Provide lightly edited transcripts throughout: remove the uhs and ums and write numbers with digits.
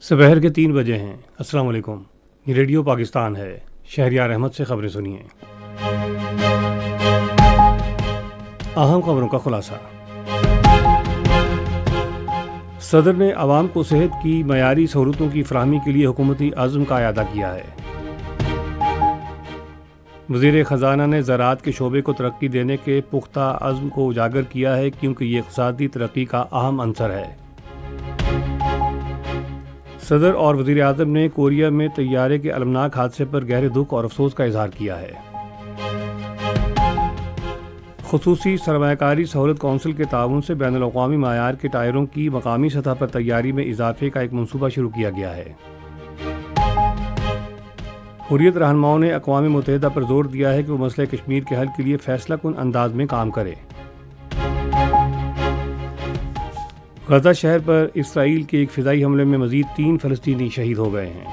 سپہر کے 3 بجے ہیں۔ السلام علیکم، یہ ریڈیو پاکستان ہے۔ شہریار احمد سے خبریں سنیے۔ اہم خبروں کا خلاصہ۔ صدر نے عوام کو صحت کی معیاری سہولتوں کی فراہمی کے لیے حکومتی عزم کا اعادہ کیا ہے۔ وزیر خزانہ نے زراعت کے شعبے کو ترقی دینے کے پختہ عزم کو اجاگر کیا ہے کیونکہ یہ اقتصادی ترقی کا اہم عنصر ہے۔ صدر اور وزیر اعظم نے کوریا میں طیارے کے المناک حادثے پر گہرے دکھ اور افسوس کا اظہار کیا ہے۔ خصوصی سرمایہ کاری سہولت کونسل کے تعاون سے بین الاقوامی معیار کے ٹائروں کی مقامی سطح پر تیاری میں اضافے کا ایک منصوبہ شروع کیا گیا ہے۔ حریت رہنماؤں نے اقوام متحدہ پر زور دیا ہے کہ وہ مسئلہ کشمیر کے حل کے لیے فیصلہ کن انداز میں کام کرے۔ غزہ شہر پر اسرائیل کے ایک فضائی حملے میں مزید 3 فلسطینی شہید ہو گئے ہیں۔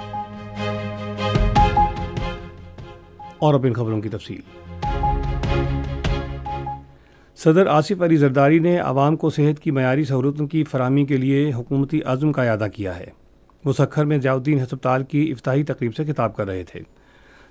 اور اب ان خبروں کی تفصیل۔ صدر آصف علی زرداری نے عوام کو صحت کی معیاری سہولتوں کی فراہمی کے لیے حکومتی عزم کا اعادہ کیا ہے۔ وہ سکھر میں ضیاء الدین ہسپتال کی افتتاحی تقریب سے خطاب کر رہے تھے۔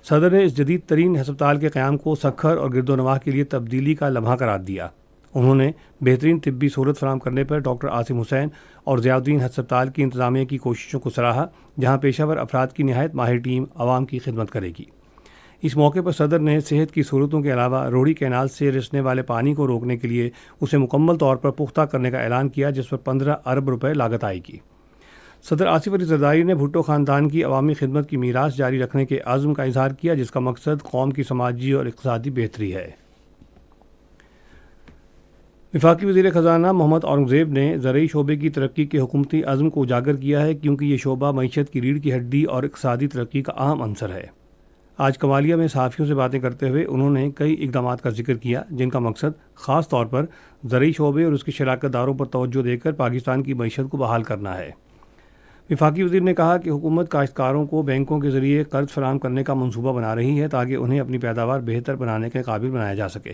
صدر نے اس جدید ترین ہسپتال کے قیام کو سکھر اور گرد و نواح کے لیے تبدیلی کا لمحہ قرار دیا۔ انہوں نے بہترین طبی سہولت فراہم کرنے پر ڈاکٹر عاصم حسین اور ضیاء الدین ہسپتال کی انتظامیہ کی کوششوں کو سراہا، جہاں پیشہ ور افراد کی نہایت ماہر ٹیم عوام کی خدمت کرے گی۔ اس موقع پر صدر نے صحت کی سہولتوں کے علاوہ روہڑی کینال سے رسنے والے پانی کو روکنے کے لیے اسے مکمل طور پر پختہ کرنے کا اعلان کیا، جس پر 15 ارب روپے لاگت آئے گی۔ صدر آصف علی زرداری نے بھٹو خاندان کی عوامی خدمت کی میراث جاری رکھنے کے عزم کا اظہار کیا، جس کا مقصد قوم کی سماجی اور اقتصادی بہتری ہے۔ وفاقی وزیر خزانہ محمد اورنگزیب نے زرعی شعبے کی ترقی کے حکومتی عزم کو اجاگر کیا ہے کیونکہ یہ شعبہ معیشت کی ریڑھ کی ہڈی اور اقتصادی ترقی کا اہم عنصر ہے۔ آج کمالیہ میں صحافیوں سے باتیں کرتے ہوئے انہوں نے کئی اقدامات کا ذکر کیا جن کا مقصد خاص طور پر زرعی شعبے اور اس کے شراکت داروں پر توجہ دے کر پاکستان کی معیشت کو بحال کرنا ہے۔ وفاقی وزیر نے کہا کہ حکومت کاشتکاروں کو بینکوں کے ذریعے قرض فراہم کرنے کا منصوبہ بنا رہی ہے تاکہ انہیں اپنی پیداوار بہتر بنانے کے قابل بنایا جا سکے۔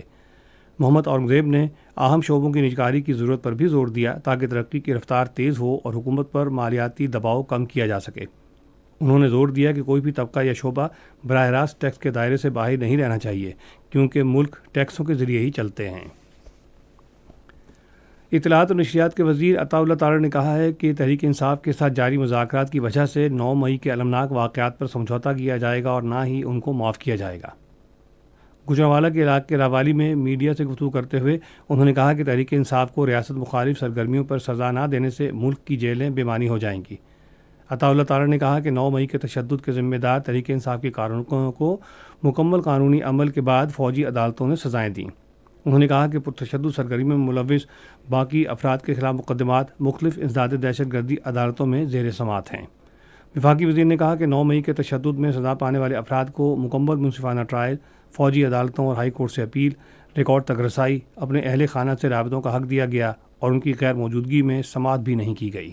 محمد اورنگزیب نے اہم شعبوں کی نجکاری کی ضرورت پر بھی زور دیا تاکہ ترقی کی رفتار تیز ہو اور حکومت پر مالیاتی دباؤ کم کیا جا سکے۔ انہوں نے زور دیا کہ کوئی بھی طبقہ یا شعبہ براہ راست ٹیکس کے دائرے سے باہر نہیں رہنا چاہیے کیونکہ ملک ٹیکسوں کے ذریعے ہی چلتے ہیں۔ اطلاعات و نشریات کے وزیر عطاء اللہ تارڑ نے کہا ہے کہ تحریک انصاف کے ساتھ جاری مذاکرات کی وجہ سے 9 مئی کے المناک واقعات پر سمجھوتہ کیا جائے گا اور نہ ہی ان کو معاف کیا جائے گا۔ گوجرانوالہ کے علاقے کے راوالی میں میڈیا سے گفتگو کرتے ہوئے انہوں نے کہا کہ تحریک انصاف کو ریاست مخالف سرگرمیوں پر سزا نہ دینے سے ملک کی جیلیں بے معنی ہو جائیں گی۔ عطاء اللہ تارڑ نے کہا کہ 9 مئی کے تشدد کے ذمہ دار تحریک انصاف کے کارکنوں کو مکمل قانونی عمل کے بعد فوجی عدالتوں نے سزائیں دیں۔ انہوں نے کہا کہ پرتشدد سرگرمیوں میں ملوث باقی افراد کے خلاف مقدمات مختلف انسداد دہشت گردی عدالتوں میں زیر سماعت ہیں۔ وفاقی وزیر نے کہا کہ 9 مئی کے تشدد میں سزا پانے والے افراد کو مکمل منصفانہ ٹرائل، فوجی عدالتوں اور ہائی کورٹ سے اپیل، ریکارڈ تک رسائی، اپنے اہل خانہ سے رابطوں کا حق دیا گیا اور ان کی غیر موجودگی میں سماعت بھی نہیں کی گئی۔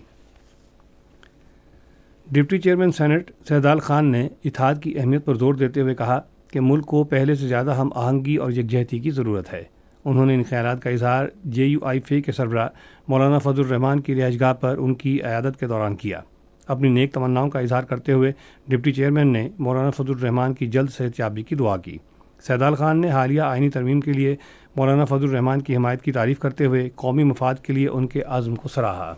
Deputy chairman senate Saidal Khan نے اتحاد کی اہمیت پر زور دیتے ہوئے کہا کہ ملک کو پہلے سے زیادہ ہم آہنگی اور یکجہتی کی ضرورت ہے۔ انہوں نے ان خیالات کا اظہار JUIFA کے سربراہ مولانا فضل الرحمان کی رہائش گاہ پر ان کی عیادت کے دوران کیا۔ اپنی نیک تمناؤں کا اظہار کرتے ہوئے ڈپٹی چیئرمین نے مولانا فضل الرحمان کی جلد صحت یابی کی دعا کی۔ سیدال خان نے حالیہ آئینی ترمیم کے لیے مولانا فضل الرحمان کی حمایت کی تعریف کرتے ہوئے قومی مفاد کے لیے ان کے عزم کو سراہا۔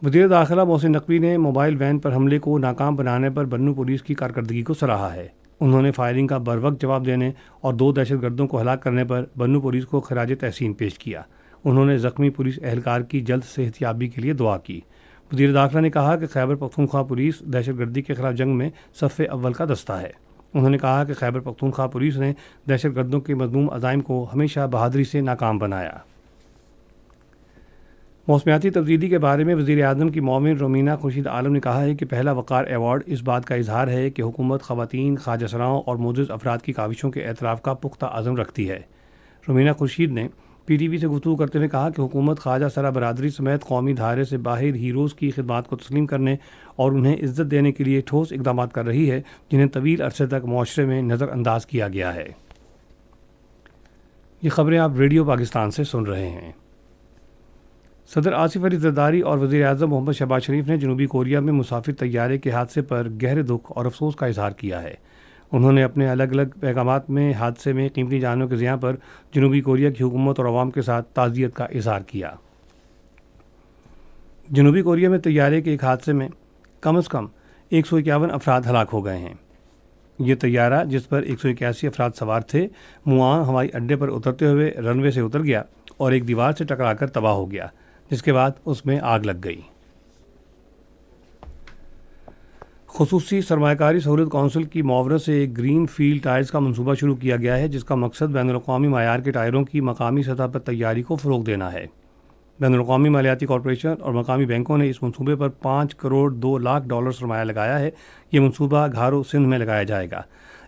وزیر داخلہ محسن نقوی نے موبائل وین پر حملے کو ناکام بنانے پر بنوں پولیس کی کارکردگی کو سراہا ہے۔ انہوں نے فائرنگ کا بروقت جواب دینے اور 2 دہشت گردوں کو ہلاک کرنے پر بنوں پولیس کو خراج تحسین پیش کیا۔ انہوں نے زخمی پولیس اہلکار کی جلد صحت یابی کے لیے دعا کی۔ وزیر داخلہ نے کہا کہ خیبر پختونخوا پولیس دہشت گردی کے خلاف جنگ میں صف اول کا دستہ ہے۔ انہوں نے کہا کہ خیبر پختونخوا پولیس نے دہشت گردوں کے مذموم عزائم کو ہمیشہ بہادری سے ناکام بنایا۔ موسمیاتی تبدیلی کے بارے میں وزیر اعظم کی معاون رومینہ خورشید عالم نے کہا ہے کہ پہلا وقار ایوارڈ اس بات کا اظہار ہے کہ حکومت خواتین، خواجہ سراؤں اور معزز افراد کی کاوشوں کے اعتراف کا پختہ عزم رکھتی ہے۔ رومینہ خورشید نے PTV سے گفتگو کرتے ہوئے کہا کہ حکومت خواجہ سرا برادری سمیت قومی دھارے سے باہر ہیروز کی خدمات کو تسلیم کرنے اور انہیں عزت دینے کے لیے ٹھوس اقدامات کر رہی ہے جنہیں طویل عرصے تک معاشرے میں نظر انداز کیا گیا ہے۔ یہ خبریں آپ ریڈیو پاکستان سے سن رہے ہیں۔ صدر آصف علی زرداری اور وزیر اعظم محمد شہباز شریف نے جنوبی کوریا میں مسافر طیارے کے حادثے پر گہرے دکھ اور افسوس کا اظہار کیا ہے۔ انہوں نے اپنے الگ الگ پیغامات میں حادثے میں قیمتی جانوں کے ضیاع پر جنوبی کوریا کی حکومت اور عوام کے ساتھ تعزیت کا اظہار کیا۔ جنوبی کوریا میں طیارے کے ایک حادثے میں کم از کم 151 افراد ہلاک ہو گئے ہیں۔ یہ طیارہ جس پر 181 افراد سوار تھے موآن ہوائی اڈے پر اترتے ہوئے رن وے سے اتر گیا اور ایک دیوار سے ٹکرا کر تباہ ہو گیا، جس کے بعد اس میں آگ لگ گئی۔ خصوصی سرمایہ کاری سہولت کونسل کی معاونت سے ایک گرین فیلڈ ٹائرز کا منصوبہ شروع کیا گیا ہے، جس کا مقصد بین الاقوامی معیار کے ٹائروں کی مقامی سطح پر تیاری کو فروغ دینا ہے۔ بین الاقوامی مالیاتی کارپوریشن اور مقامی بینکوں نے اس منصوبے پر $5 کروڑ 2 لاکھ سرمایہ لگایا ہے۔ یہ منصوبہ گھارو سندھ میں لگایا جائے گا۔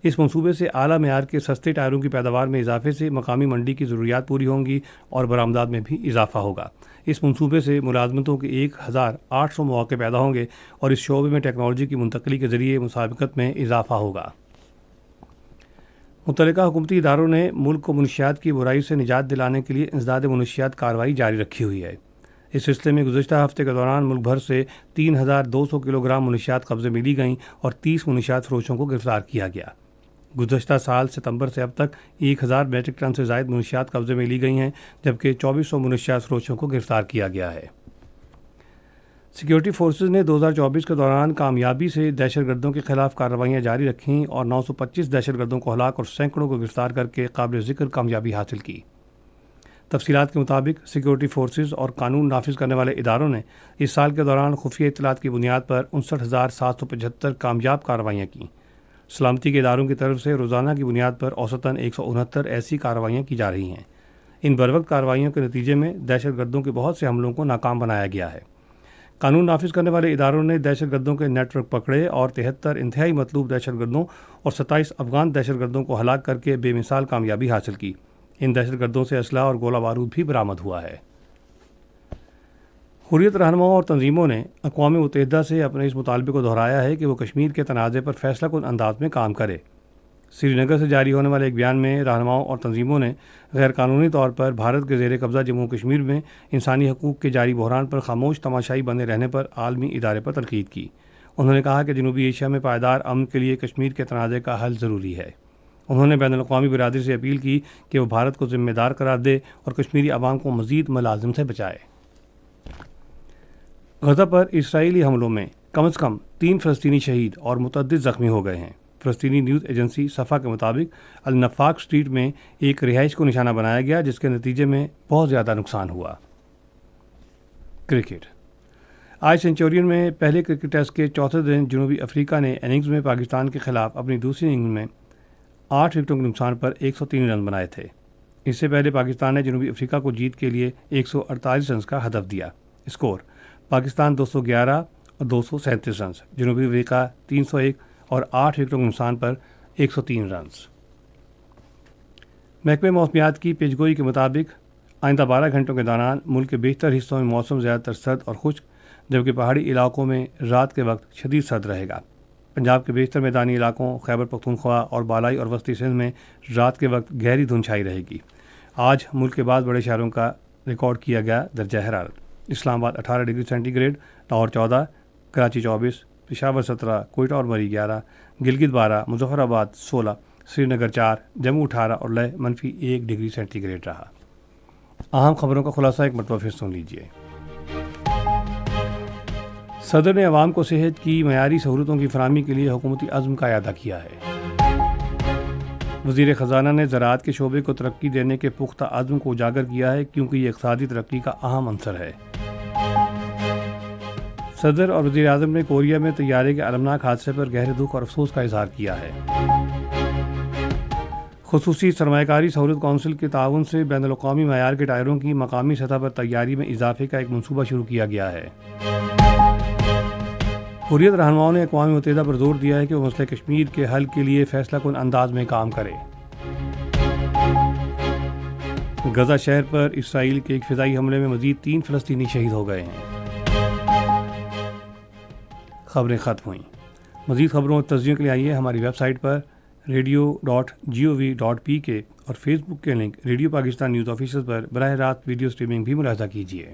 اس منصوبے سے اعلیٰ معیار کے سستے ٹائروں کی پیداوار میں اضافے سے مقامی منڈی کی ضروریات پوری ہوں گی اور برآمدات میں بھی اضافہ ہوگا۔ اس منصوبے سے ملازمتوں کے 1800 مواقع پیدا ہوں گے اور اس شعبے میں ٹیکنالوجی کی منتقلی کے ذریعے مسابقت میں اضافہ ہوگا۔ متعلقہ حکومتی اداروں نے ملک کو منشیات کی برائی سے نجات دلانے کے لیے انسداد منشیات کارروائی جاری رکھی ہوئی ہے۔ اس سلسلے میں گزشتہ ہفتے کے دوران ملک بھر سے 3200 کلو گرام منشیات قبضے میں لی گئیں اور 30 منشیات فروشوں کو گرفتار کیا گیا۔ گزشتہ سال ستمبر سے اب تک 1000 میٹرک ٹن سے زائد منشیات قبضے میں لی گئی ہیں، جبکہ 2400 منشیات فروشوں کو گرفتار کیا گیا ہے۔ سیکیورٹی فورسز نے 2024 کے دوران کامیابی سے دہشت گردوں کے خلاف کارروائیاں جاری رکھیں اور 925 دہشت گردوں کو ہلاک اور سینکڑوں کو گرفتار کر کے قابل ذکر کامیابی حاصل کی۔ تفصیلات کے مطابق سیکیورٹی فورسز اور قانون نافذ کرنے والے اداروں نے اس سال کے دوران خفیہ اطلاعات کی بنیاد پر 59,775 کامیاب کارروائیاں کیں۔ سلامتی کے اداروں کی طرف سے روزانہ کی بنیاد پر اوسطاً 169 ایسی کارروائیاں کی جا رہی ہیں۔ ان بروقت کارروائیوں کے نتیجے میں دہشت گردوں کے بہت سے حملوں کو ناکام بنایا گیا ہے۔ قانون نافذ کرنے والے اداروں نے دہشت گردوں کے نیٹ ورک پکڑے اور 73 انتہائی مطلوب دہشت گردوں اور 27 افغان دہشت گردوں کو ہلاک کر کے بے مثال کامیابی حاصل کی۔ ان دہشت گردوں سے اسلحہ اور گولہ بارود بھی برآمد ہوا ہے۔ حریت رہنماؤں اور تنظیموں نے اقوام متحدہ سے اپنے اس مطالبے کو دہرایا ہے کہ وہ کشمیر کے تنازع پر فیصلہ کن انداز میں کام کرے۔ سری نگر سے جاری ہونے والے ایک بیان میں رہنماؤں اور تنظیموں نے غیر قانونی طور پر بھارت کے زیر قبضہ جموں کشمیر میں انسانی حقوق کے جاری بحران پر خاموش تماشائی بنے رہنے پر عالمی ادارے پر تنقید کی۔ انہوں نے کہا کہ جنوبی ایشیا میں پائیدار امن کے لیے کشمیر کے تنازع کا حل ضروری ہے۔ انہوں نے بین الاقوامی برادری سے اپیل کی کہ وہ بھارت کو ذمہ دار قرار دے اور کشمیری عوام کو مزید ملازم سے بچائے۔ غزہ پر اسرائیلی حملوں میں کم از کم 3 فلسطینی شہید اور متعدد زخمی ہو گئے ہیں۔ فلسطینی نیوز ایجنسی صفا کے مطابق النفاق اسٹریٹ میں ایک رہائش کو نشانہ بنایا گیا، جس کے نتیجے میں بہت زیادہ نقصان ہوا۔ کرکٹ۔ آج سینچورین میں پہلے کرکٹ ٹیسٹ کے چوتھے دن جنوبی افریقہ نے اننگز میں پاکستان کے خلاف اپنی دوسری اننگز میں 8 وکٹوں کے نقصان پر 103 رن بنائے تھے۔ اس سے پہلے پاکستان نے جنوبی افریقہ کو جیت کے لیے 148 رنز کا ہدف دیا۔ اسکور: پاکستان 211 اور 237 رنز، جنوبی افریقہ 301 اور 8 وکٹوں کے نقصان پر 103 رنز۔ محکمہ موسمیات کی پیشگوئی کے مطابق آئندہ 12 گھنٹوں کے دوران ملک کے بیشتر حصوں میں موسم زیادہ تر سرد اور خشک، جبکہ پہاڑی علاقوں میں رات کے وقت شدید سرد رہے گا۔ پنجاب کے بیشتر میدانی علاقوں، خیبر پختونخوا اور بالائی اور وسطی سندھ میں رات کے وقت گہری دھند چھائی رہے گی۔ آج ملک کے بعض بڑے شہروں کا ریکارڈ کیا گیا درجہ حرارت: Islamabad 18 degree centigrade, Lahore 14، Karachi 24، Peshawar 17، Quetta اور مری 11، گلگت 12، مظفر آباد 16، سری نگر 4، جموں 18 اور لیہ -1 ڈگری سینٹی گریڈ رہا۔ اہم خبروں کا خلاصہ ایک مرتبہ پھر سن لیجیے۔ صدر نے عوام کو صحت کی معیاری سہولتوں کی فراہمی کے لیے حکومتی عزم کا اعادہ کیا ہے۔ وزیر خزانہ نے زراعت کے شعبے کو ترقی دینے کے پختہ عزم کو اجاگر کیا ہے، کیونکہ یہ اقتصادی ترقی کا اہم عنصر ہے۔ صدر اور وزیر اعظم نے کوریا میں طیارے کے المناک حادثے پر گہرے دکھ اور افسوس کا اظہار کیا ہے۔ خصوصی سرمایہ کاری سہولت کونسل کے تعاون سے بین الاقوامی معیار کے ٹائروں کی مقامی سطح پر تیاری میں اضافے کا ایک منصوبہ شروع کیا گیا ہے۔ حریت رہنماؤں نے اقوام متحدہ پر زور دیا ہے کہ وہ مسئلہ کشمیر کے حل کے لیے فیصلہ کن انداز میں کام کرے۔ غزہ شہر پر اسرائیل کے ایک فضائی حملے میں مزید 3 فلسطینی شہید ہو گئے ہیں۔ خبریں ختم ہوئیں۔ مزید خبروں اور تجزیوں کے لیے آئیے ہماری ویب سائٹ پر radio.gov.pk اور فیس بک کے link radio Pakistan news official پر براہ راست ویڈیو اسٹریمنگ بھی ملاحظہ کیجیے۔